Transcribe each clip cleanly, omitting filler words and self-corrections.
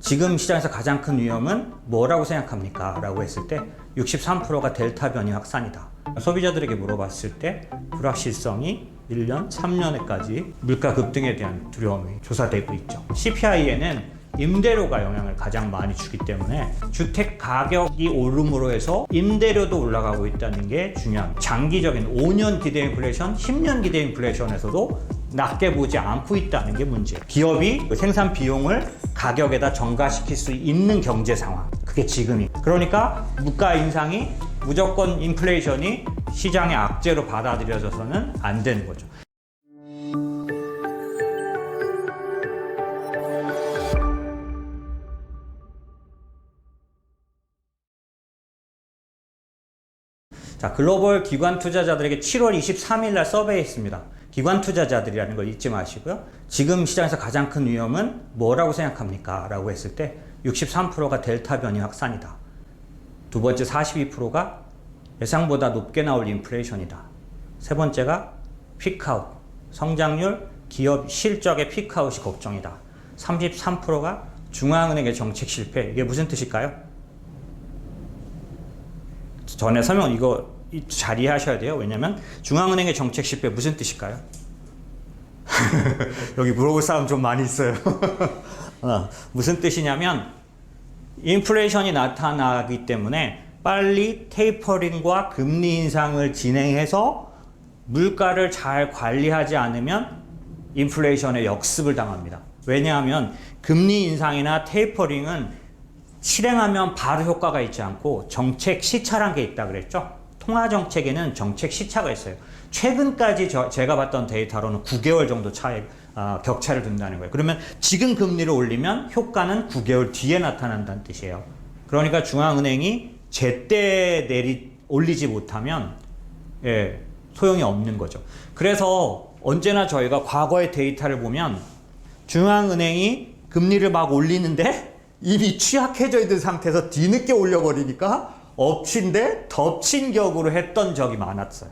지금 시장에서 가장 큰 위험은 뭐라고 생각합니까? 라고 했을 때 63%가 델타 변이 확산이다. 소비자들에게 물어봤을 때 불확실성이 1년, 3년에까지 물가 급등에 대한 두려움이 조사되고 있죠. CPI에는 임대료가 영향을 가장 많이 주기 때문에 주택 가격이 오름으로 해서 임대료도 올라가고 있다는 게 중요합니다. 장기적인 5년 기대 인플레이션, 10년 기대 인플레이션에서도 낮게 보지 않고 있다는 게 문제예요. 기업이 생산 비용을 가격에다 전가시킬 수 있는 경제 상황, 그게 지금이. 그러니까 물가 인상이 무조건 인플레이션이 시장의 악재로 받아들여져서는 안 되는 거죠. 자, 글로벌 기관 투자자들에게 7월 23일 날 서베이했습니다. 기관 투자자들이라는 걸 잊지 마시고요. 지금 시장에서 가장 큰 위험은 뭐라고 생각합니까? 라고 했을 때 63%가 델타 변이 확산이다. 두 번째 42%가 예상보다 높게 나올 인플레이션이다. 세 번째가 피크아웃, 성장률, 기업 실적의 피크아웃이 걱정이다. 33%가 중앙은행의 정책 실패. 이게 무슨 뜻일까요? 전에 설명 이거 잘 이해하셔야 돼요. 왜냐면 중앙은행의 정책 실패 무슨 뜻일까요? 여기 물어볼 사람 좀 많이 있어요. 무슨 뜻이냐면 인플레이션이 나타나기 때문에 빨리 테이퍼링과 금리 인상을 진행해서 물가를 잘 관리하지 않으면 인플레이션의 역습을 당합니다. 왜냐하면 금리 인상이나 테이퍼링은 실행하면 바로 효과가 있지 않고 정책 시차란 게 있다 그랬죠. 통화 정책에는 정책 시차가 있어요. 최근까지 제가 봤던 데이터로는 9개월 정도 격차를 둔다는 거예요. 그러면 지금 금리를 올리면 효과는 9개월 뒤에 나타난다는 뜻이에요. 그러니까 중앙은행이 제때 올리지 못하면 소용이 없는 거죠. 그래서 언제나 저희가 과거의 데이터를 보면 중앙은행이 금리를 막 올리는데 이미 취약해져 있는 상태에서 뒤늦게 올려버리니까 엎친데 덮친 격으로 했던 적이 많았어요.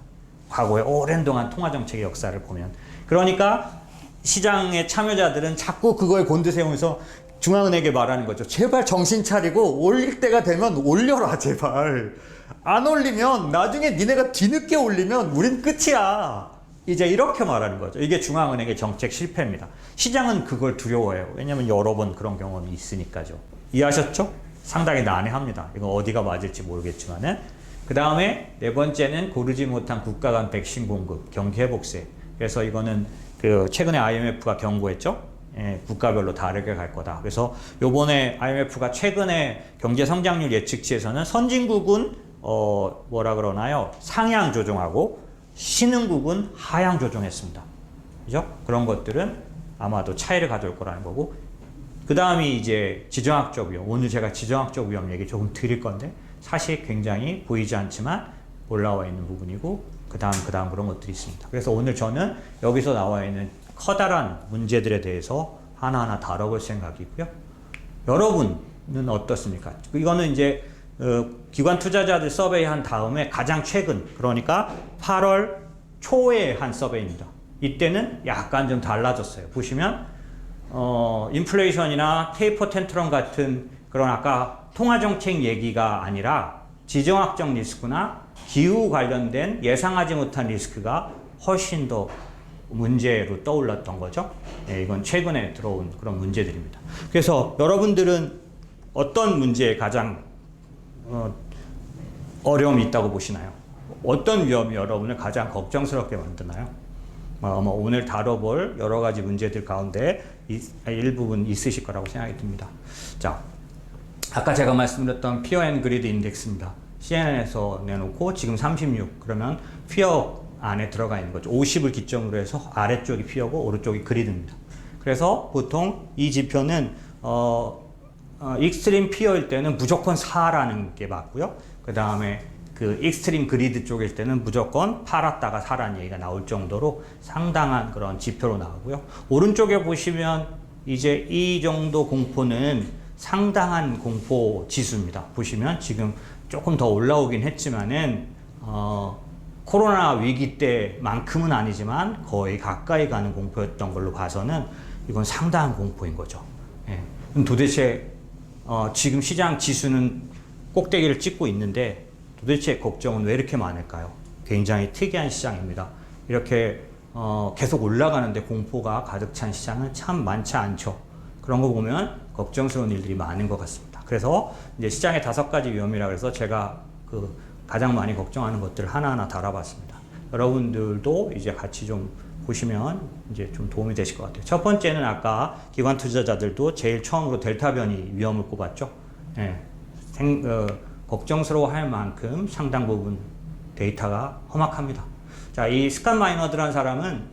과거에 오랜 동안 통화정책의 역사를 보면. 그러니까 시장의 참여자들은 자꾸 그거에 곤두세우면서 중앙은행에게 말하는 거죠. 제발 정신 차리고 올릴 때가 되면 올려라 제발. 안 올리면 나중에 니네가 뒤늦게 올리면 우린 끝이야. 이제 이렇게 말하는 거죠. 이게 중앙은행의 정책 실패입니다. 시장은 그걸 두려워해요. 왜냐면 여러 번 그런 경험이 있으니까죠. 이해하셨죠? 상당히 난해합니다. 이거 어디가 맞을지 모르겠지만은. 그 다음에 네 번째는 고르지 못한 국가 간 백신 공급, 경기 회복세. 그래서 이거는 최근에 IMF가 경고했죠. 국가별로 다르게 갈 거다. 그래서 요번에 IMF가 최근에 경제 성장률 예측치에서는 선진국은 뭐라 그러나요? 상향 조정하고 신흥국은 하향 조정했습니다. 그죠? 그런 것들은 아마도 차이를 가져올 거라는 거고. 그 다음이 이제 지정학적 위험. 오늘 제가 지정학적 위험 얘기 조금 드릴 건데 사실 굉장히 보이지 않지만 올라와 있는 부분이고 그 다음 그런 것들이 있습니다. 그래서 오늘 저는 여기서 나와 있는 커다란 문제들에 대해서 하나하나 다뤄볼 생각이고요. 여러분은 어떻습니까? 이거는 이제 기관 투자자들 서베이한 다음에 가장 최근, 그러니까 8월 초에 한 서베이입니다. 이때는 약간 좀 달라졌어요. 보시면 인플레이션이나 테이퍼 텐트럼 같은 그런 아까 통화정책 얘기가 아니라 지정학적 리스크나 기후 관련된 예상하지 못한 리스크가 훨씬 더 문제로 떠올랐던 거죠. 이건 최근에 들어온 그런 문제들입니다. 그래서 여러분들은 어떤 문제에 가장 어려움이 있다고 보시나요? 어떤 위험이 여러분을 가장 걱정스럽게 만드나요? 오늘 다뤄볼 여러 가지 문제들 가운데 일부분 있으실 거라고 생각이 듭니다. 자, 아까 제가 말씀드렸던 피어 앤 그리드 인덱스입니다. CNN에서 내놓고 지금 36, 그러면 피어 안에 들어가 있는 거죠. 50을 기점으로 해서 아래쪽이 피어고 오른쪽이 그리드입니다. 그래서 보통 이 지표는 익스트림 피어일 때는 무조건 4라는 게 맞고요. 그 다음에 그 익스트림 그리드 쪽일 때는 무조건 팔았다가 사라는 얘기가 나올 정도로 상당한 그런 지표로 나오고요. 오른쪽에 보시면 이제 이 정도 공포는 상당한 공포 지수입니다. 보시면 지금 조금 더 올라오긴 했지만은 코로나 위기 때만큼은 아니지만 거의 가까이 가는 공포였던 걸로 봐서는 이건 상당한 공포인 거죠. 그럼 도대체 지금 시장 지수는 꼭대기를 찍고 있는데 도대체 걱정은 왜 이렇게 많을까요? 굉장히 특이한 시장입니다. 이렇게 계속 올라가는데 공포가 가득 찬 시장은 참 많지 않죠. 그런 거 보면 걱정스러운 일들이 많은 것 같습니다. 그래서 이제 시장의 5가지 위험이라 그래서 제가 그 가장 많이 걱정하는 것들 하나하나 달아봤습니다. 여러분들도 이제 같이 좀 보시면 이제 좀 도움이 되실 것 같아요. 첫 번째는 아까 기관 투자자들도 제일 처음으로 델타 변이 위험을 꼽았죠. 예. 걱정스러워할 만큼 상당 부분 데이터가 험악합니다. 자, 이 스칸 마이너드라는 사람은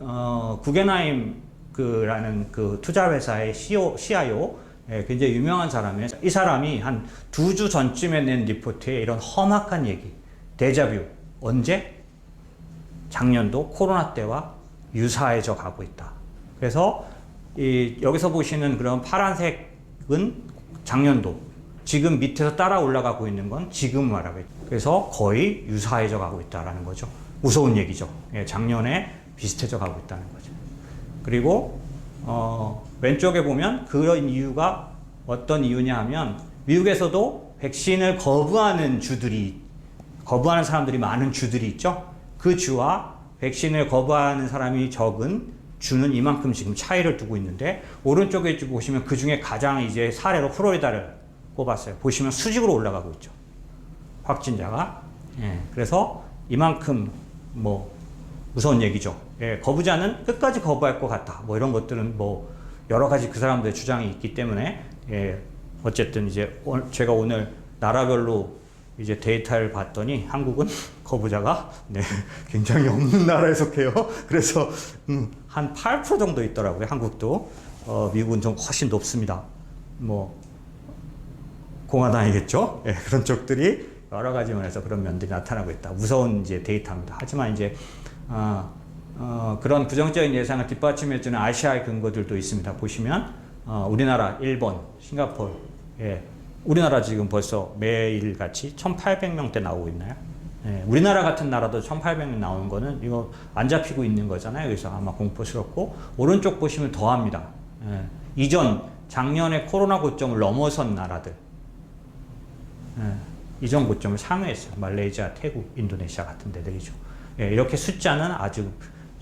구겐하임라는 그 투자 회사의 CIO, 예, 굉장히 유명한 사람이에요. 이 사람이 한 2주 전쯤에 낸 리포트에 이런 험악한 얘기, 데자뷰, 언제? 작년도 코로나 때와 유사해져 가고 있다. 그래서 여기서 보시는 그런 파란색은 작년도, 지금 밑에서 따라 올라가고 있는 건 지금 말하고 있다. 그래서 거의 유사해져 가고 있다라는 거죠. 무서운 얘기죠. 예, 작년에 비슷해져 가고 있다는 거죠. 그리고 왼쪽에 보면 그런 이유가 어떤 이유냐 하면 미국에서도 백신을 거부하는 사람들이 많은 주들이 있죠. 그 주와 백신을 거부하는 사람이 적은 주는 이만큼 지금 차이를 두고 있는데 오른쪽에 보시면 그 중에 가장 이제 사례로 플로리다를 꼽았어요. 보시면 수직으로 올라가고 있죠. 확진자가. 예, 그래서 이만큼 뭐 무서운 얘기죠. 예, 거부자는 끝까지 거부할 것 같다. 뭐 이런 것들은 뭐 여러 가지 그 사람들의 주장이 있기 때문에 예, 어쨌든 이제 제가 오늘 나라별로 이제 데이터를 봤더니 한국은 거부자가 네, 굉장히 없는 나라에 속해요. 그래서 한 8% 정도 있더라고요. 한국도. 미국은 좀 훨씬 높습니다. 뭐 공화당이겠죠. 예, 그런 쪽들이 여러 가지 면에서 그런 면들이 나타나고 있다. 무서운 이제 데이터입니다. 하지만 이제 그런 부정적인 예상을 뒷받침해주는 아시아의 근거들도 있습니다. 보시면 우리나라, 일본, 싱가포르, 예, 우리나라 지금 벌써 매일 같이 1,800명대 나오고 있나요? 예, 우리나라 같은 나라도 1,800명 나오는 거는 이거 안 잡히고 있는 거잖아요. 그래서 아마 공포스럽고 오른쪽 보시면 더합니다. 예, 이전 작년에 코로나 고점을 넘어선 나라들, 예, 이전 고점을 상회했어요. 말레이시아, 태국, 인도네시아 같은 데들이죠. 예, 이렇게 숫자는 아주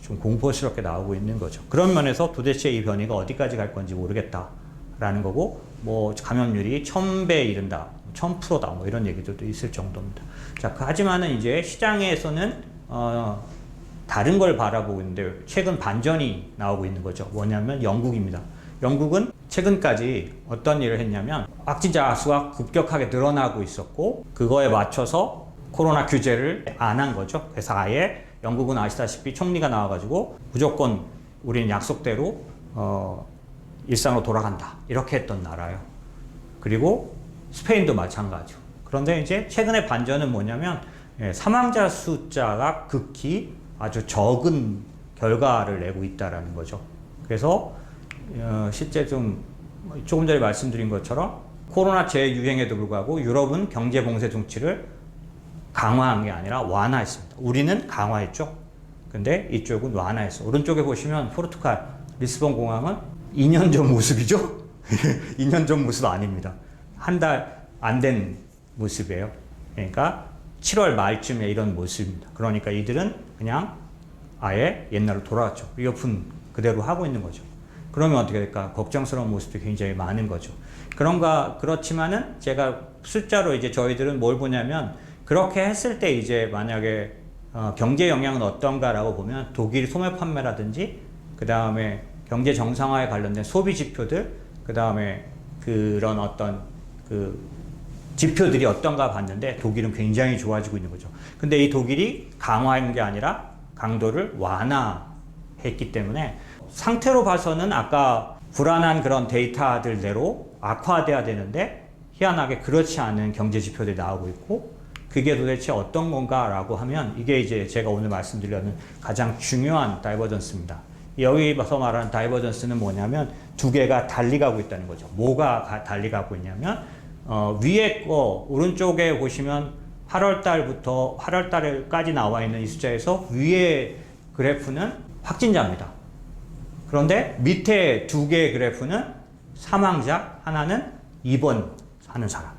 좀 공포스럽게 나오고 있는 거죠. 그런 면에서 도대체 이 변이가 어디까지 갈 건지 모르겠다라는 거고, 뭐 감염률이 1000배에 이른다, 1000%다, 뭐 이런 얘기들도 있을 정도입니다. 자, 하지만은 이제 시장에서는 다른 걸 바라보고 있는데 최근 반전이 나오고 있는 거죠. 뭐냐면 영국입니다. 영국은 최근까지 어떤 일을 했냐면 확진자 수가 급격하게 늘어나고 있었고 그거에 맞춰서 코로나 규제를 안 한 거죠. 그래서 아예 영국은 아시다시피 총리가 나와가지고 무조건 우리는 약속대로 일상으로 돌아간다 이렇게 했던 나라예요. 그리고 스페인도 마찬가지고. 그런데 이제 최근의 반전은 뭐냐면 사망자 숫자가 극히 아주 적은 결과를 내고 있다라는 거죠. 그래서 실제 조금 전에 말씀드린 것처럼 코로나 재유행에도 불구하고 유럽은 경제 봉쇄 조치를 강화한 게 아니라 완화했습니다. 우리는 강화했죠. 근데 이쪽은 완화했어. 오른쪽에 보시면 포르투갈 리스본 공항은 2년 전 모습이죠. 2년 전 모습 아닙니다. 한 달 안 된 모습이에요. 그러니까 7월 말쯤에 이런 모습입니다. 그러니까 이들은 그냥 아예 옛날로 돌아왔죠. 리오픈 그대로 하고 있는 거죠. 그러면 어떻게 될까? 걱정스러운 모습이 굉장히 많은 거죠. 그렇지만은 제가 숫자로 이제 저희들은 뭘 보냐면 그렇게 했을 때 이제 만약에 경제 영향은 어떤가라고 보면 독일 소매 판매라든지 그 다음에 경제 정상화에 관련된 소비 지표들 그 다음에 그런 어떤 그 지표들이 어떤가 봤는데 독일은 굉장히 좋아지고 있는 거죠. 근데 이 독일이 강화한 게 아니라 강도를 완화했기 때문에 상태로 봐서는 아까 불안한 그런 데이터들대로 악화돼야 되는데 희한하게 그렇지 않은 경제 지표들이 나오고 있고 그게 도대체 어떤 건가라고 하면 이게 이제 제가 오늘 말씀드리려는 가장 중요한 다이버전스입니다. 여기서 말하는 다이버전스는 뭐냐면 두 개가 달리 가고 있다는 거죠. 뭐가 달리 가고 있냐면 위에 거 오른쪽에 보시면 8월 달부터 8월 달까지 나와 있는 이 숫자에서 위에 그래프는 확진자입니다. 그런데 밑에 두 개의 그래프는 사망자, 하나는 입원 하는 사람.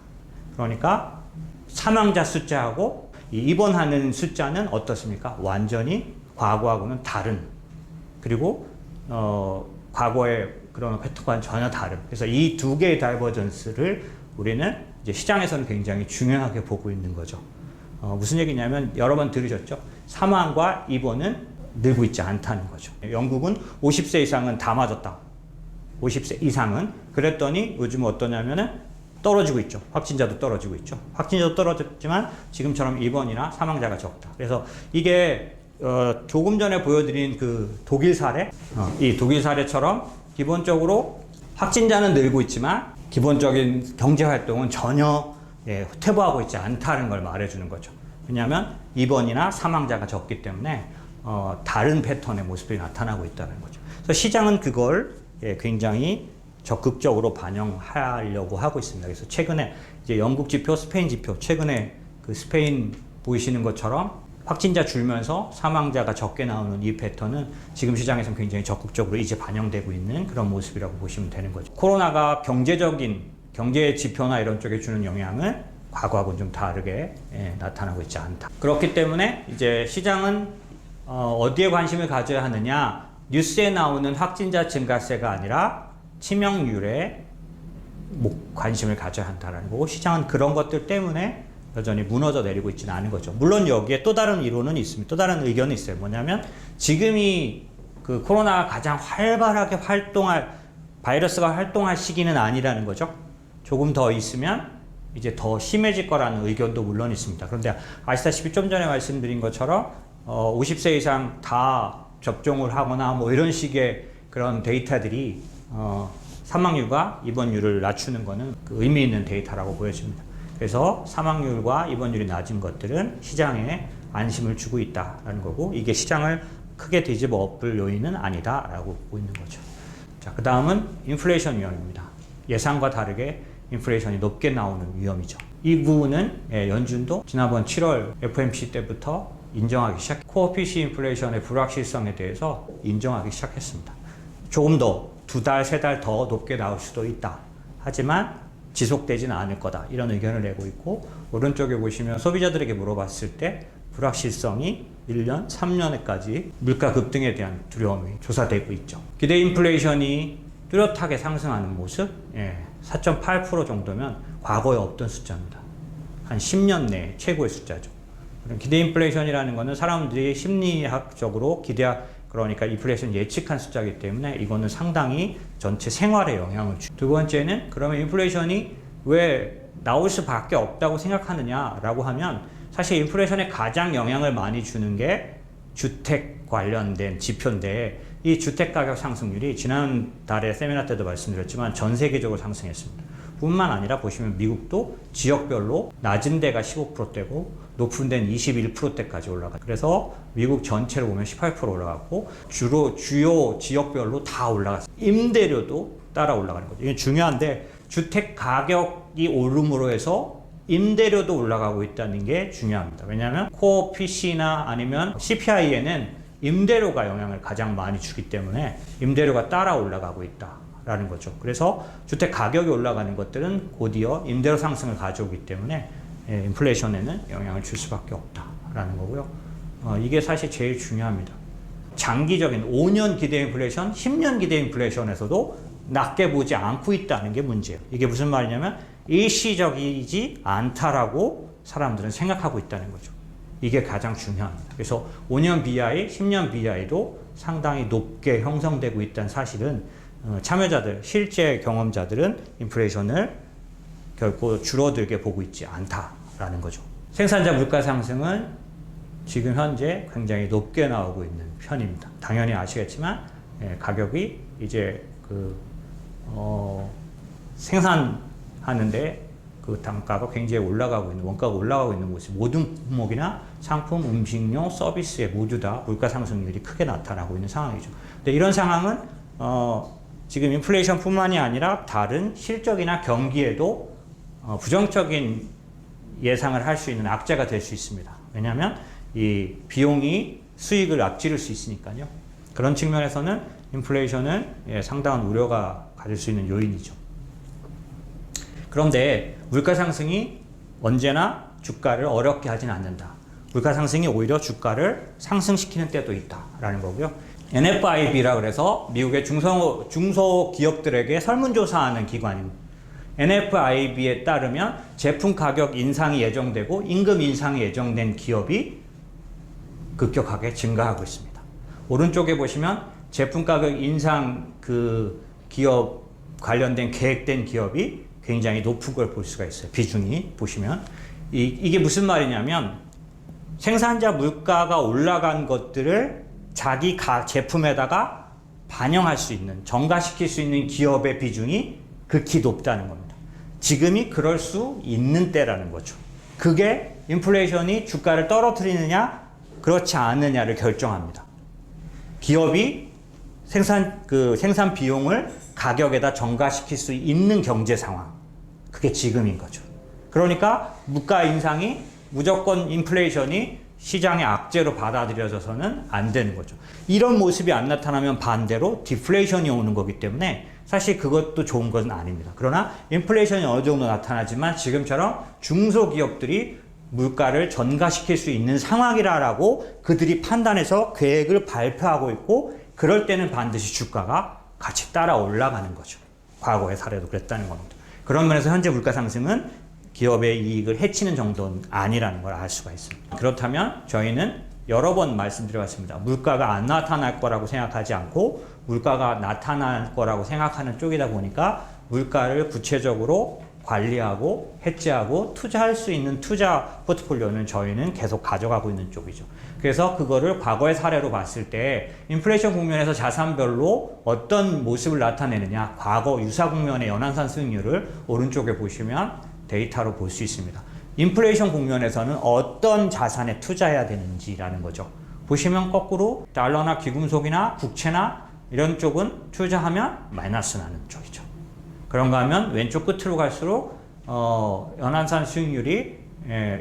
그러니까 사망자 숫자하고 이 입원하는 숫자는 어떻습니까? 완전히 과거하고는 다른, 그리고 과거의 그런 패턴과는 전혀 다른. 그래서 이 두 개의 다이버전스를 우리는 이제 시장에서는 굉장히 중요하게 보고 있는 거죠. 무슨 얘기냐면 여러 번 들으셨죠? 사망과 입원은 늘고 있지 않다는 거죠. 영국은 50세 이상은 다 맞았다. 50세 이상은. 그랬더니 요즘 어떠냐면은 떨어지고 있죠. 확진자도 떨어지고 있죠. 확진자도 떨어졌지만 지금처럼 입원이나 사망자가 적다. 그래서 이게 조금 전에 보여드린 그 독일 사례, 이 독일 사례처럼 기본적으로 확진자는 늘고 있지만 기본적인 경제 활동은 전혀 퇴보하고 있지 않다는 걸 말해주는 거죠. 왜냐하면 입원이나 사망자가 적기 때문에 다른 패턴의 모습이 나타나고 있다는 거죠. 그래서 시장은 그걸 굉장히 적극적으로 반영하려고 하고 있습니다. 그래서 최근에 이제 영국 지표, 스페인 지표, 최근에 그 스페인 보이시는 것처럼 확진자 줄면서 사망자가 적게 나오는 이 패턴은 지금 시장에서는 굉장히 적극적으로 이제 반영되고 있는 그런 모습이라고 보시면 되는 거죠. 코로나가 경제적인 경제 지표나 이런 쪽에 주는 영향은 과거하고는 좀 다르게 나타나고 있지 않다. 그렇기 때문에 이제 시장은 어디에 관심을 가져야 하느냐? 뉴스에 나오는 확진자 증가세가 아니라 치명률에 관심을 가져야 한다는 거고, 시장은 그런 것들 때문에 여전히 무너져 내리고 있지는 않은 거죠. 물론 여기에 또 다른 이론은 있습니다. 또 다른 의견이 있어요. 뭐냐면 지금이 그 코로나가 가장 활발하게 바이러스가 활동할 시기는 아니라는 거죠. 조금 더 있으면 이제 더 심해질 거라는 의견도 물론 있습니다. 그런데 아시다시피 좀 전에 말씀드린 것처럼 50세 이상 다 접종을 하거나 뭐 이런 식의 그런 데이터들이 사망률과 입원율을 낮추는 거는 그 의미 있는 데이터라고 보여집니다. 그래서 사망률과 입원율이 낮은 것들은 시장에 안심을 주고 있다라는 거고, 이게 시장을 크게 뒤집어 엎을 요인은 아니다라고 보이는 거죠. 자, 그 다음은 인플레이션 위험입니다. 예상과 다르게 인플레이션이 높게 나오는 위험이죠. 이 부분은 연준도 지난번 7월 FOMC 때부터 인정하기 시작, 코어 PC 인플레이션의 불확실성에 대해서 인정하기 시작했습니다. 조금 더 2달, 3달 더 높게 나올 수도 있다. 하지만 지속되지는 않을 거다. 이런 의견을 내고 있고, 오른쪽에 보시면 소비자들에게 물어봤을 때 불확실성이 1년, 3년에까지 물가 급등에 대한 두려움이 조사되고 있죠. 기대 인플레이션이 뚜렷하게 상승하는 모습, 4.8% 정도면 과거에 없던 숫자입니다. 한 10년 내 최고의 숫자죠. 기대 인플레이션이라는 것은 사람들이 심리학적으로 그러니까 인플레이션 예측한 숫자이기 때문에 이거는 상당히 전체 생활에 영향을 주죠. 두 번째는 그러면 인플레이션이 왜 나올 수밖에 없다고 생각하느냐라고 하면, 사실 인플레이션에 가장 영향을 많이 주는 게 주택 관련된 지표인데, 이 주택 가격 상승률이 지난달에 세미나 때도 말씀드렸지만 전 세계적으로 상승했습니다. 뿐만 아니라 보시면 미국도 지역별로 낮은 데가 15%대고 높은 데는 21%대까지 올라가요. 그래서 미국 전체로 보면 18% 올라갔고, 주요 지역별로 다 올라갔어요. 임대료도 따라 올라가는 거죠. 이게 중요한데, 주택 가격이 오름으로 해서 임대료도 올라가고 있다는 게 중요합니다. 왜냐하면 코어 PC나 아니면 CPI에는 임대료가 영향을 가장 많이 주기 때문에 임대료가 따라 올라가고 있다라는 거죠. 그래서 주택 가격이 올라가는 것들은 곧이어 임대료 상승을 가져오기 때문에 인플레이션에는 영향을 줄 수밖에 없다라는 거고요. 이게 사실 제일 중요합니다. 장기적인 5년 기대 인플레이션, 10년 기대 인플레이션에서도 낮게 보지 않고 있다는 게 문제예요. 이게 무슨 말이냐면 일시적이지 않다라고 사람들은 생각하고 있다는 거죠. 이게 가장 중요합니다. 그래서 5년 BI, 10년 BI도 상당히 높게 형성되고 있다는 사실은 참여자들, 실제 경험자들은 인플레이션을 결코 줄어들게 보고 있지 않다라는 거죠. 생산자 물가 상승은 지금 현재 굉장히 높게 나오고 있는 편입니다. 당연히 아시겠지만 가격이 이제 생산하는데 그 단가가 굉장히 올라가고 있는, 원가가 올라가고 있는 모습, 모든 품목이나 상품, 음식료, 서비스에 모두 다 물가 상승률이 크게 나타나고 있는 상황이죠. 근데 이런 상황은 지금 인플레이션뿐만이 아니라 다른 실적이나 경기에도 부정적인 예상을 할 수 있는 악재가 될 수 있습니다. 왜냐하면 이 비용이 수익을 앞지를 수 있으니까요. 그런 측면에서는 인플레이션은 상당한 우려가 가질 수 있는 요인이죠. 그런데 물가 상승이 언제나 주가를 어렵게 하진 않는다. 물가 상승이 오히려 주가를 상승시키는 때도 있다라는 거고요. NFIB라 그래서 미국의 중소기업들에게 설문조사하는 기관입니다. NFIB에 따르면 제품 가격 인상이 예정되고 임금 인상이 예정된 기업이 급격하게 증가하고 있습니다. 오른쪽에 보시면 제품 가격 인상 그 기업 관련된 계획된 기업이 굉장히 높은 걸 볼 수가 있어요. 비중이 보시면 이게 무슨 말이냐면 생산자 물가가 올라간 것들을 자기 제품에다가 반영할 수 있는, 전가시킬 수 있는 기업의 비중이 극히 높다는 겁니다. 지금이 그럴 수 있는 때라는 거죠. 그게 인플레이션이 주가를 떨어뜨리느냐 그렇지 않느냐를 결정합니다. 기업이 생산 비용을 가격에다 전가시킬 수 있는 경제 상황, 그게 지금인 거죠. 그러니까 물가 인상이 무조건 인플레이션이 시장의 악재로 받아들여져서는 안 되는 거죠. 이런 모습이 안 나타나면 반대로 디플레이션이 오는 거기 때문에 사실 그것도 좋은 건 아닙니다. 그러나 인플레이션이 어느 정도 나타나지만 지금처럼 중소기업들이 물가를 전가시킬 수 있는 상황이라고 그들이 판단해서 계획을 발표하고 있고, 그럴 때는 반드시 주가가 같이 따라 올라가는 거죠. 과거의 사례도 그랬다는 겁니다. 그런 면에서 현재 물가 상승은 기업의 이익을 해치는 정도는 아니라는 걸 알 수가 있습니다. 그렇다면 저희는 여러 번 말씀드려왔습니다. 물가가 안 나타날 거라고 생각하지 않고 물가가 나타날 거라고 생각하는 쪽이다 보니까 물가를 구체적으로 관리하고 해지하고 투자할 수 있는 투자 포트폴리오는 저희는 계속 가져가고 있는 쪽이죠. 그래서 그거를 과거의 사례로 봤을 때 인플레이션 국면에서 자산별로 어떤 모습을 나타내느냐, 과거 유사 국면의 연한산 수익률을 오른쪽에 보시면 데이터로 볼 수 있습니다. 인플레이션 국면에서는 어떤 자산에 투자해야 되는지라는 거죠. 보시면 거꾸로 달러나 귀금속이나 국채나 이런 쪽은 투자하면 마이너스 나는 쪽이죠. 그런가 하면 왼쪽 끝으로 갈수록 연한산 수익률이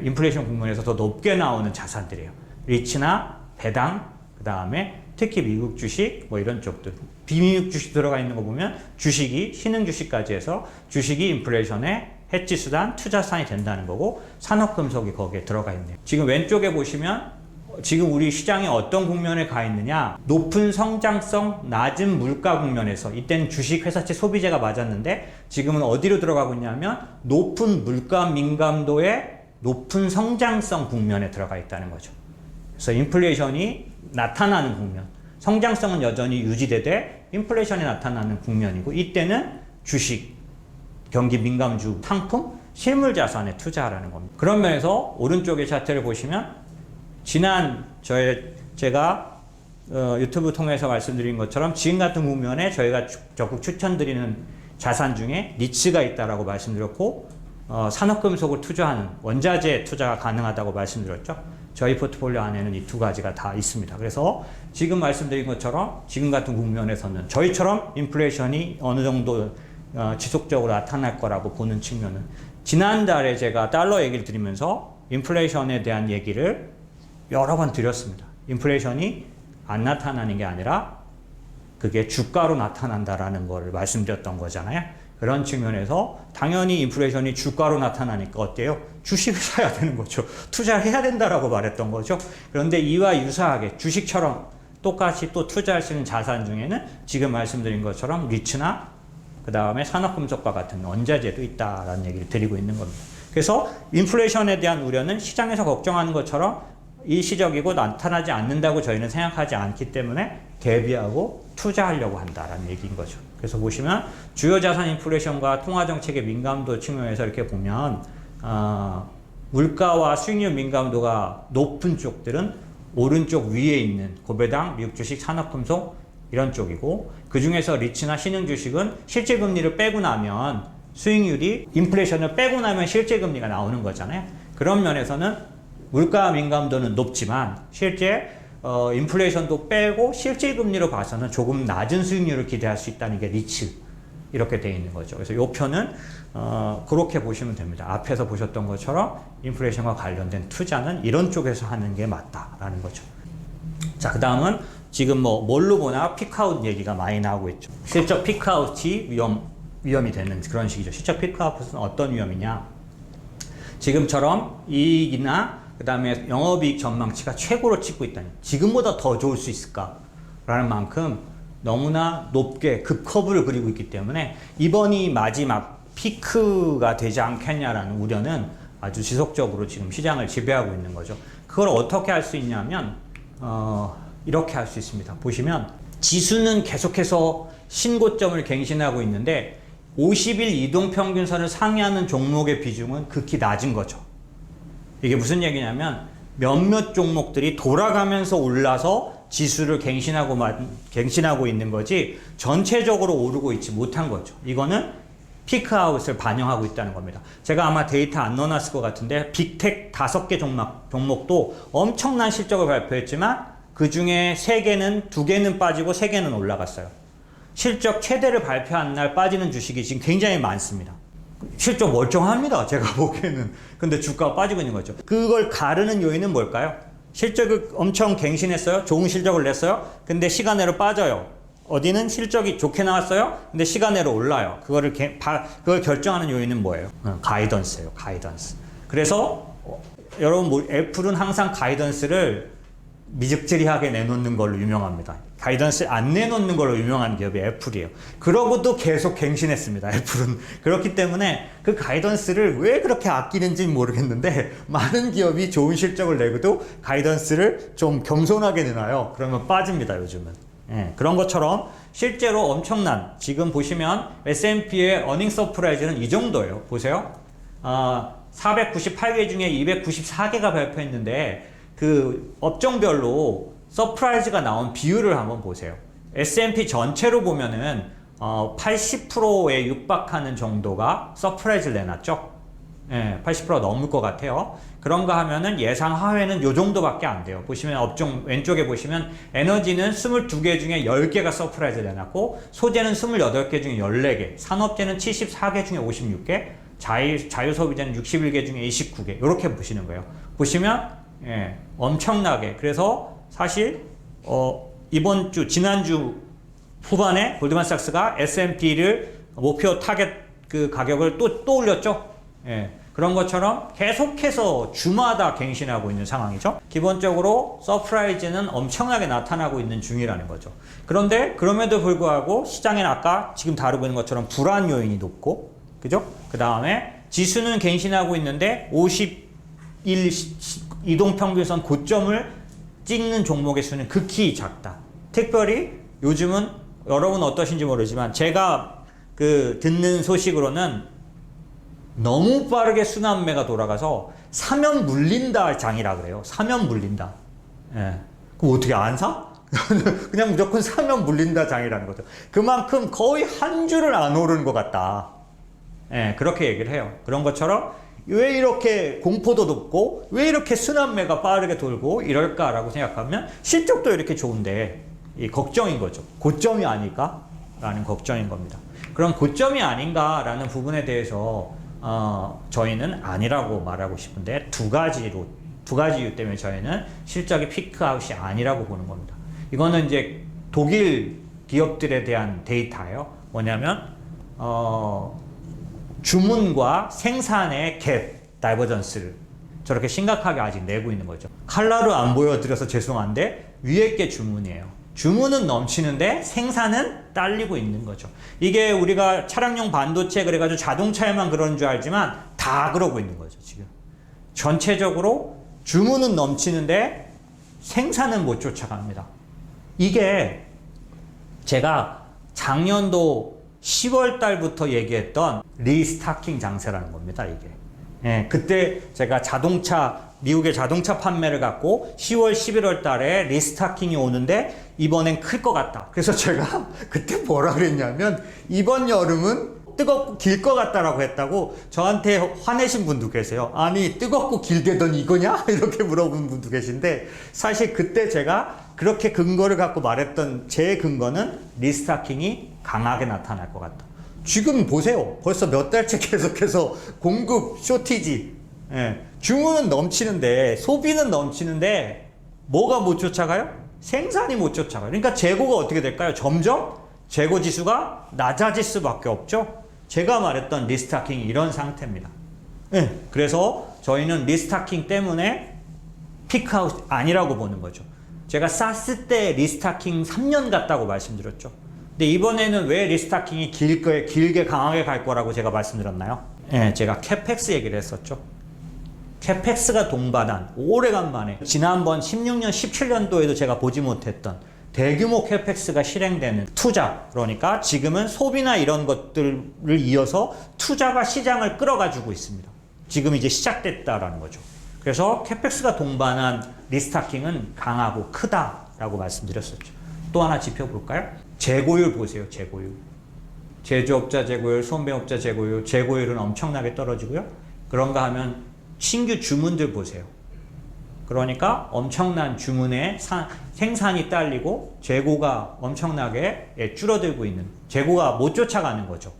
인플레이션 국면에서 더 높게 나오는 자산들이에요. 리츠나 배당, 그 다음에 특히 미국 주식 뭐 이런 쪽들. 비미국 주식 들어가 있는 거 보면 주식이 신흥 주식까지 해서 주식이 인플레이션의 해지 수단, 투자 수단이 된다는 거고 산업금속이 거기에 들어가 있네요. 지금 왼쪽에 보시면 지금 우리 시장이 어떤 국면에 가 있느냐, 높은 성장성, 낮은 물가 국면에서, 이때는 주식, 회사채, 소비재가 맞았는데 지금은 어디로 들어가고 있냐면 높은 물가 민감도의 높은 성장성 국면에 들어가 있다는 거죠. 그래서 인플레이션이 나타나는 국면, 성장성은 여전히 유지되되 인플레이션이 나타나는 국면이고, 이때는 주식, 경기 민감주, 상품, 실물 자산에 투자하라는 겁니다. 그런 면에서 오른쪽의 차트를 보시면 지난 제가 유튜브 통해서 말씀드린 것처럼 지금 같은 국면에 저희가 적극 추천드리는 자산 중에 리츠가 있다라고 말씀드렸고, 산업금속을 투자하는 원자재 투자가 가능하다고 말씀드렸죠. 저희 포트폴리오 안에는 이 두 가지가 다 있습니다. 그래서 지금 말씀드린 것처럼 지금 같은 국면에서는 저희처럼 인플레이션이 어느 정도 지속적으로 나타날 거라고 보는 측면은, 지난달에 제가 달러 얘기를 드리면서 인플레이션에 대한 얘기를 여러 번 드렸습니다. 인플레이션이 안 나타나는 게 아니라 그게 주가로 나타난다라는 걸 말씀드렸던 거잖아요. 그런 측면에서 당연히 인플레이션이 주가로 나타나니까 어때요? 주식을 사야 되는 거죠. 투자를 해야 된다라고 말했던 거죠. 그런데 이와 유사하게 주식처럼 똑같이 또 투자할 수 있는 자산 중에는 지금 말씀드린 것처럼 리츠나 그 다음에 산업금속과 같은 원자재도 있다라는 얘기를 드리고 있는 겁니다. 그래서 인플레이션에 대한 우려는 시장에서 걱정하는 것처럼 일시적이고 나타나지 않는다고 저희는 생각하지 않기 때문에 대비하고 투자하려고 한다라는 얘기인 거죠. 그래서 보시면 주요 자산 인플레이션과 통화정책의 민감도 측면에서 이렇게 보면 물가와 수익률 민감도가 높은 쪽들은 오른쪽 위에 있는 고배당, 미국 주식, 산업금속 이런 쪽이고, 그 중에서 리츠나 신흥 주식은 실제 금리를 빼고 나면 수익률이 인플레이션을 빼고 나면 실제 금리가 나오는 거잖아요. 그런 면에서는 물가 민감도는 높지만 실제 인플레이션도 빼고 실제 금리로 봐서는 조금 낮은 수익률을 기대할 수 있다는 게 리츠, 이렇게 되어 있는 거죠. 그래서 이 표는 그렇게 보시면 됩니다. 앞에서 보셨던 것처럼 인플레이션과 관련된 투자는 이런 쪽에서 하는 게 맞다라는 거죠. 자, 그 다음은 지금 뭘로 보나 피크아웃 얘기가 많이 나오고 있죠. 실적 피크아웃이 위험이 되는 그런 식이죠. 실적 피크아웃은 어떤 위험이냐? 지금처럼 이익이나 그 다음에 영업이익 전망치가 최고로 찍고 있다니 지금보다 더 좋을 수 있을까라는 만큼 너무나 높게 급커브를 그리고 있기 때문에 이번이 마지막 피크가 되지 않겠냐라는 우려는 아주 지속적으로 지금 시장을 지배하고 있는 거죠. 그걸 어떻게 할 수 있냐면 이렇게 할 수 있습니다. 보시면 지수는 계속해서 신고점을 갱신하고 있는데 50일 이동평균선을 상회하는 종목의 비중은 극히 낮은 거죠. 이게 무슨 얘기냐면 몇몇 종목들이 돌아가면서 올라서 지수를 갱신하고 있는 거지 전체적으로 오르고 있지 못한 거죠. 이거는 피크아웃을 반영하고 있다는 겁니다. 제가 아마 데이터 안 넣어놨을 것 같은데 빅텍 5개 종목도 엄청난 실적을 발표했지만 그 중에 2개는 빠지고 3개는 올라갔어요. 실적 최대를 발표한 날 빠지는 주식이 지금 굉장히 많습니다. 실적 멀쩡합니다. 제가 보기에는. 근데 주가가 빠지고 있는 거죠. 그걸 가르는 요인은 뭘까요? 실적을 엄청 갱신했어요. 좋은 실적을 냈어요. 근데 시간으로 빠져요. 어디는 실적이 좋게 나왔어요. 근데 시간으로 올라요. 그걸 결정하는 요인은 뭐예요? 가이던스예요. 가이던스. 그래서 여러분 애플은 항상 가이던스를 미적지리하게 내놓는 걸로 유명합니다. 가이던스 안 내놓는 걸로 유명한 기업이 애플이에요. 그러고도 계속 갱신했습니다. 애플은. 그렇기 때문에 그 가이던스를 왜 그렇게 아끼는지는 모르겠는데 많은 기업이 좋은 실적을 내고도 가이던스를 좀 겸손하게 내놔요. 그러면 빠집니다. 요즘은. 예, 그런 것처럼 실제로 엄청난 지금 보시면 S&P의 어닝 서프라이즈는 이 정도예요. 보세요. 498개 중에 294개가 발표했는데 그 업종별로 서프라이즈가 나온 비율을 한번 보세요. S&P 전체로 보면은 80%에 육박하는 정도가 서프라이즈를 내놨죠. 예, 80% 넘을 것 같아요. 그런가 하면은 예상 하회는 요 정도밖에 안 돼요. 보시면 업종 왼쪽에 보시면 에너지는 22개 중에 10개가 서프라이즈 내놨고 소재는 28개 중에 14개, 산업재는 74개 중에 56개, 자유소비재는 61개 중에 29개 이렇게 보시는 거예요. 보시면 예, 엄청나게. 그래서 사실 이번 주 지난주 후반에 골드만삭스가 S&P를 목표 타겟 그 가격을 또 올렸죠. 예, 그런 것처럼 계속해서 주마다 갱신하고 있는 상황이죠. 기본적으로 서프라이즈는 엄청나게 나타나고 있는 중이라는 거죠. 그런데 그럼에도 불구하고 시장에는 아까 지금 다루고 있는 것처럼 불안 요인이 높고, 그죠? 그 다음에 지수는 갱신하고 있는데 51 이동평균선 고점을 찍는 종목의 수는 극히 작다. 특별히 요즘은 여러분 어떠신지 모르지만 제가 듣는 소식으로는 너무 빠르게 순환매가 돌아가서 사면 물린다 장이라 그래요. 사면 물린다. 예. 그럼 어떻게 안 사? 그냥 무조건 사면 물린다 장이라는 거죠. 그만큼 거의 한 주를 안 오르는 것 같다. 예, 그렇게 얘기를 해요. 그런 것처럼 왜 이렇게 공포도 높고 왜 이렇게 순환매가 빠르게 돌고 이럴까라고 생각하면 실적도 이렇게 좋은데 이 걱정인 거죠. 고점이 아닐까라는 걱정인 겁니다. 그럼 고점이 아닌가라는 부분에 대해서 저희는 아니라고 말하고 싶은데 두 가지 이유 때문에 저희는 실적이 피크아웃이 아니라고 보는 겁니다. 이거는 이제 독일 기업들에 대한 데이터예요. 뭐냐면 주문과 생산의 갭, 다이버전스를 저렇게 심각하게 아직 내고 있는 거죠. 칼라로 안 보여드려서 죄송한데 위에 게 주문이에요. 주문은 넘치는데 생산은 딸리고 있는 거죠. 이게 우리가 차량용 반도체 그래가지고 자동차에만 그런 줄 알지만 다 그러고 있는 거죠. 지금 전체적으로 주문은 넘치는데 생산은 못 쫓아갑니다. 이게 제가 작년도 10월 달부터 얘기했던 리스타킹 장세라는 겁니다. 이게. 예, 그때 제가 미국의 자동차 판매를 갖고 10월, 11월 달에 리스타킹이 오는데 이번엔 클 것 같다. 그래서 제가 그때 뭐라 그랬냐면 이번 여름은 뜨겁고 길 것 같다라고 했다고 저한테 화내신 분도 계세요. 아니 뜨겁고 길게던 이거냐? 이렇게 물어본 분도 계신데 사실 그때 제가 그렇게 근거를 갖고 말했던 제 근거는 리스타킹이 강하게 나타날 것 같다. 지금 보세요. 벌써 몇 달째 계속해서 공급 쇼티지. 예, 주문은 넘치는데 소비는 넘치는데 뭐가 못 쫓아가요? 생산이 못 쫓아가요. 그러니까 재고가 어떻게 될까요? 점점 재고 지수가 낮아질 수밖에 없죠. 제가 말했던 리스타킹이 이런 상태입니다. 네. 그래서 저희는 리스타킹 때문에 피크아웃 아니라고 보는 거죠. 제가 사스 때 리스타킹 3년 갔다고 말씀드렸죠. 근데 이번에는 왜 리스타킹이 길게 강하게 갈 거라고 제가 말씀드렸나요? 네, 제가 캐펙스 얘기를 했었죠. 캐펙스가 동반한 오래간만에 지난번 16년, 17년도에도 제가 보지 못했던 대규모 캐펙스가 실행되는 투자, 그러니까 지금은 소비나 이런 것들을 이어서 투자가 시장을 끌어가지고 있습니다. 지금 이제 시작됐다라는 거죠. 그래서 캐펙스가 동반한 리스타킹은 강하고 크다라고 말씀드렸었죠. 또 하나 지표 볼까요? 재고율 보세요. 재고율. 제조업자 재고율, 소매업자 재고율, 재고율은 엄청나게 떨어지고요. 그런가 하면 신규 주문들 보세요. 그러니까 엄청난 주문의 생산이 딸리고 재고가 엄청나게 줄어들고 있는, 재고가 못 쫓아가는 거죠.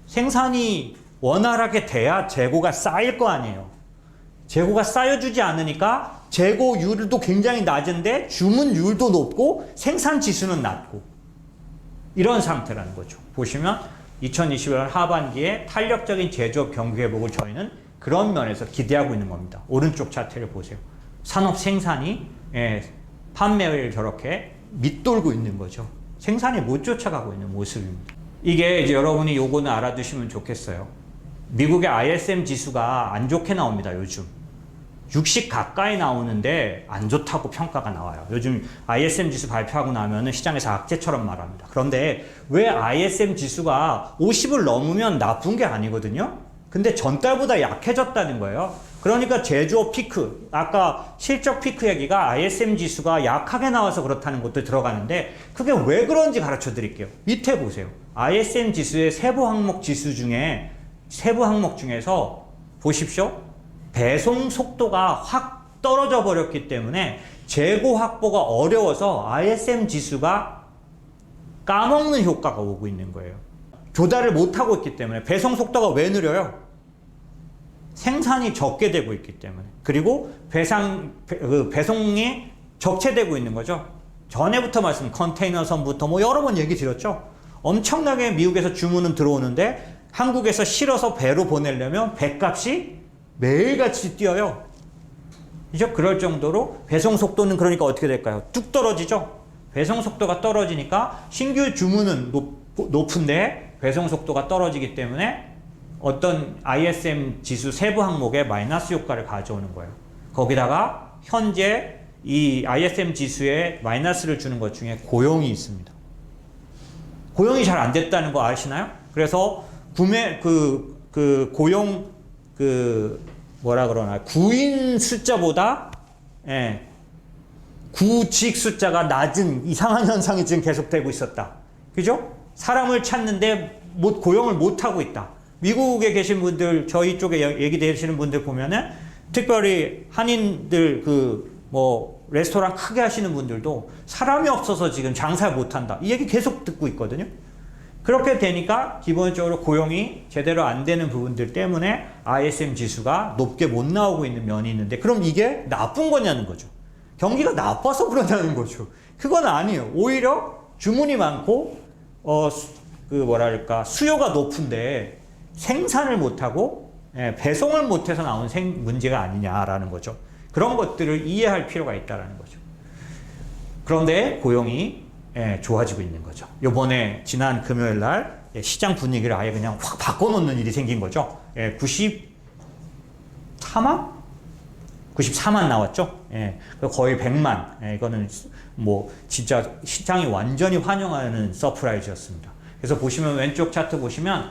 생산이 원활하게 돼야 재고가 쌓일 거 아니에요. 재고가 쌓여주지 않으니까 재고율도 굉장히 낮은데 주문율도 높고 생산 지수는 낮고 이런 상태라는 거죠. 보시면 2021년 하반기에 탄력적인 제조업 경기 회복을 저희는 그런 면에서 기대하고 있는 겁니다. 오른쪽 차트를 보세요. 산업 생산이 판매를 저렇게 밑돌고 있는 거죠. 생산이 못 쫓아가고 있는 모습입니다. 이게 이제 여러분이 요거는 알아두시면 좋겠어요. 미국의 ISM 지수가 안 좋게 나옵니다, 요즘. 60 가까이 나오는데 안 좋다고 평가가 나와요. 요즘 ISM 지수 발표하고 나면은 시장에서 악재처럼 말합니다. 그런데 왜 ISM 지수가 50을 넘으면 나쁜 게 아니거든요? 근데 전달보다 약해졌다는 거예요. 그러니까 제조업 피크, 아까 실적 피크 얘기가 ISM 지수가 약하게 나와서 그렇다는 것도 들어가는데 그게 왜 그런지 가르쳐 드릴게요. 밑에 보세요. ISM 지수의 세부 항목 중에서 보십시오. 배송 속도가 확 떨어져 버렸기 때문에 재고 확보가 어려워서 ISM 지수가 까먹는 효과가 오고 있는 거예요. 조달을 못하고 있기 때문에. 배송 속도가 왜 느려요? 생산이 적게 되고 있기 때문에. 그리고 배송이 적체되고 있는 거죠. 전에부터 컨테이너선부터 여러 번 얘기 드렸죠. 엄청나게 미국에서 주문은 들어오는데 한국에서 실어서 배로 보내려면 배값이 매일같이 뛰어요. 그죠? 그럴 정도로 배송 속도는 그러니까 어떻게 될까요? 뚝 떨어지죠? 배송 속도가 떨어지니까 신규 주문은 높은데 배송 속도가 떨어지기 때문에 어떤 ISM 지수 세부 항목에 마이너스 효과를 가져오는 거예요. 거기다가 현재 이 ISM 지수에 마이너스를 주는 것 중에 고용이 있습니다. 고용이 잘 안 됐다는 거 아시나요? 그래서 고용 구인 숫자보다 구직 숫자가 낮은 이상한 현상이 지금 계속되고 있었다. 그죠? 사람을 찾는데 고용을 못 하고 있다. 미국에 계신 분들, 저희 쪽에 얘기되시는 분들 보면은 특별히 한인들 레스토랑 크게 하시는 분들도 사람이 없어서 지금 장사를 못 한다. 이 얘기 계속 듣고 있거든요. 그렇게 되니까 기본적으로 고용이 제대로 안 되는 부분들 때문에 ISM 지수가 높게 못 나오고 있는 면이 있는데 그럼 이게 나쁜 거냐는 거죠. 경기가 나빠서 그러냐는 거죠. 그건 아니에요. 오히려 주문이 많고 수요가 높은데 생산을 못하고 배송을 못해서 나온 문제가 아니냐라는 거죠. 그런 것들을 이해할 필요가 있다는 거죠. 그런데 고용이 좋아지고 있는 거죠. 요번에 지난 금요일 날 시장 분위기를 아예 그냥 확 바꿔놓는 일이 생긴 거죠. 94만 나왔죠. 거의 100만. 이거는 진짜 시장이 완전히 환영하는 서프라이즈였습니다. 그래서 보시면 왼쪽 차트 보시면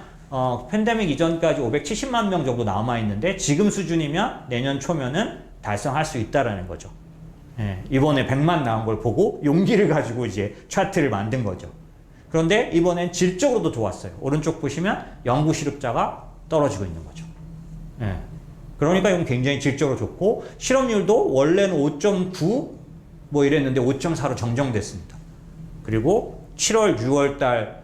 팬데믹 이전까지 570만 명 정도 남아있는데 지금 수준이면 내년 초면은 달성할 수 있다라는 거죠. 이번에 100만 나온 걸 보고 용기를 가지고 이제 차트를 만든 거죠. 그런데 이번엔 질적으로도 좋았어요. 오른쪽 보시면 연구 실업자가 떨어지고 있는 거죠. 그러니까 이건 굉장히 질적으로 좋고 실업률도 원래는 5.9 이랬는데 5.4로 정정됐습니다. 그리고 7월, 6월 달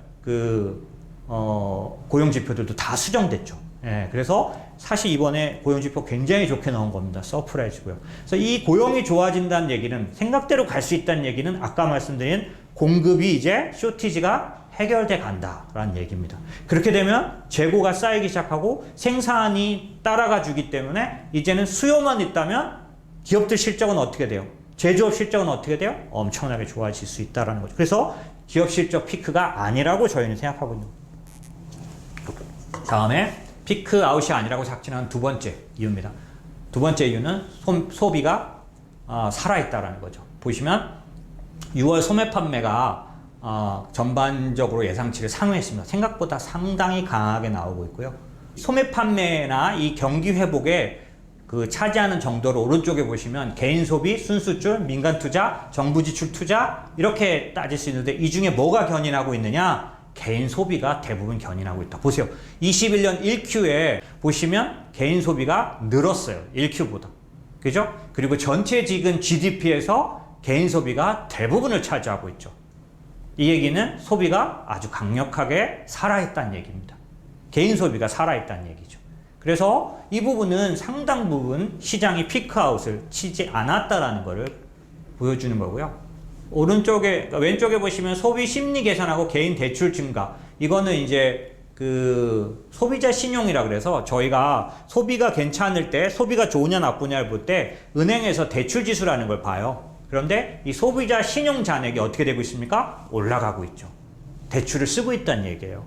고용 지표들도 다 수정됐죠. 그래서 사실 이번에 고용 지표 굉장히 좋게 나온 겁니다. 서프라이즈고요. 그래서 이 고용이 좋아진다는 얘기는 생각대로 갈 수 있다는 얘기는 아까 말씀드린 공급이 이제 쇼티지가 해결돼 간다라는 얘기입니다. 그렇게 되면 재고가 쌓이기 시작하고 생산이 따라가 주기 때문에 이제는 수요만 있다면 기업들 실적은 어떻게 돼요? 제조업 실적은 어떻게 돼요? 엄청나게 좋아질 수 있다는 거죠. 그래서 기업 실적 피크가 아니라고 저희는 생각하고 있는 거예요. 다음에 피크 아웃이 아니라고 작진하는 두 번째 이유입니다. 두 번째 이유는 소비가 살아있다는 거죠. 보시면 6월 소매 판매가 전반적으로 예상치를 상회했습니다. 생각보다 상당히 강하게 나오고 있고요. 소매 판매나 이 경기 회복에 차지하는 정도를 오른쪽에 보시면 개인 소비, 순수출, 민간 투자, 정부 지출 투자 이렇게 따질 수 있는데 이 중에 뭐가 견인하고 있느냐? 개인 소비가 대부분 견인하고 있다. 보세요. 21년 1Q에 보시면 개인 소비가 늘었어요. 1Q보다. 그죠? 그리고 전체 지금 GDP에서 개인 소비가 대부분을 차지하고 있죠. 이 얘기는 소비가 아주 강력하게 살아있다는 얘기입니다. 개인 소비가 살아있다는 얘기죠. 그래서 이 부분은 상당 부분 시장이 피크아웃을 치지 않았다라는 것을 보여주는 거고요. 왼쪽에 보시면 소비 심리 개선하고 개인 대출 증가. 이거는 이제 소비자 신용이라 그래서 저희가 소비가 괜찮을 때, 소비가 좋으냐 나쁘냐를 볼 때 은행에서 대출 지수라는 걸 봐요. 그런데 이 소비자 신용 잔액이 어떻게 되고 있습니까? 올라가고 있죠. 대출을 쓰고 있다는 얘기예요.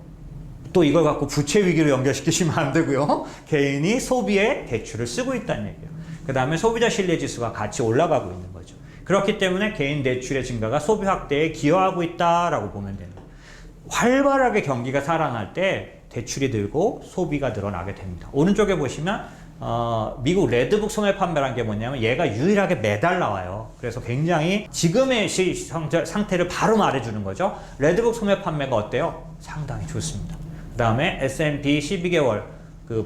또 이걸 갖고 부채 위기로 연결시키시면 안 되고요. 개인이 소비에 대출을 쓰고 있다는 얘기예요. 그 다음에 소비자 신뢰 지수가 같이 올라가고 있는 거죠. 그렇기 때문에 개인 대출의 증가가 소비 확대에 기여하고 있다라고 보면 됩니다. 활발하게 경기가 살아날 때 대출이 늘고 소비가 늘어나게 됩니다. 오른쪽에 보시면 미국 레드북 소매 판매라는 게 뭐냐면 얘가 유일하게 매달 나와요. 그래서 굉장히 지금의 상태를 바로 말해주는 거죠. 레드북 소매 판매가 어때요? 상당히 좋습니다. 그 다음에 S&P 12개월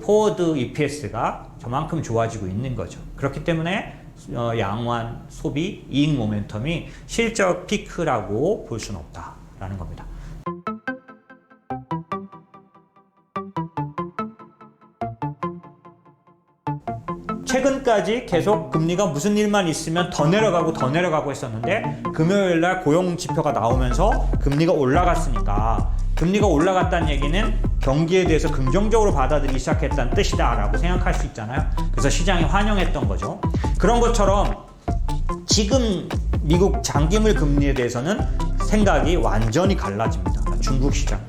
포워드 EPS가 저만큼 좋아지고 있는 거죠. 그렇기 때문에 양호한 소비 이익 모멘텀이 실적 피크라고 볼 수는 없다라는 겁니다. 최근까지 계속 금리가 무슨 일만 있으면 더 내려가고 했었는데 금요일날 고용 지표가 나오면서 금리가 올라갔으니까 금리가 올라갔다는 얘기는 경기에 대해서 긍정적으로 받아들이기 시작했다는 뜻이다 라고 생각할 수 있잖아요. 그래서 시장이 환영했던 거죠. 그런 것처럼 지금 미국 장기물 금리에 대해서는 생각이 완전히 갈라집니다. 중국 시장.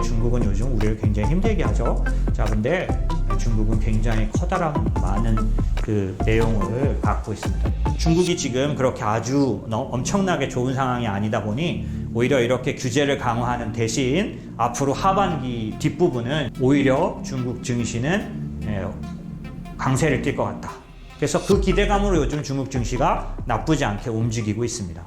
중국은 요즘 우리를 굉장히 힘들게 하죠. 자, 근데 중국은 굉장히 커다란 많은 내용을 갖고 있습니다. 중국이 지금 그렇게 아주 엄청나게 좋은 상황이 아니다 보니 오히려 이렇게 규제를 강화하는 대신 앞으로 하반기 뒷부분은 오히려 중국 증시는 강세를 띨 것 같다. 그래서 그 기대감으로 요즘 중국 증시가 나쁘지 않게 움직이고 있습니다.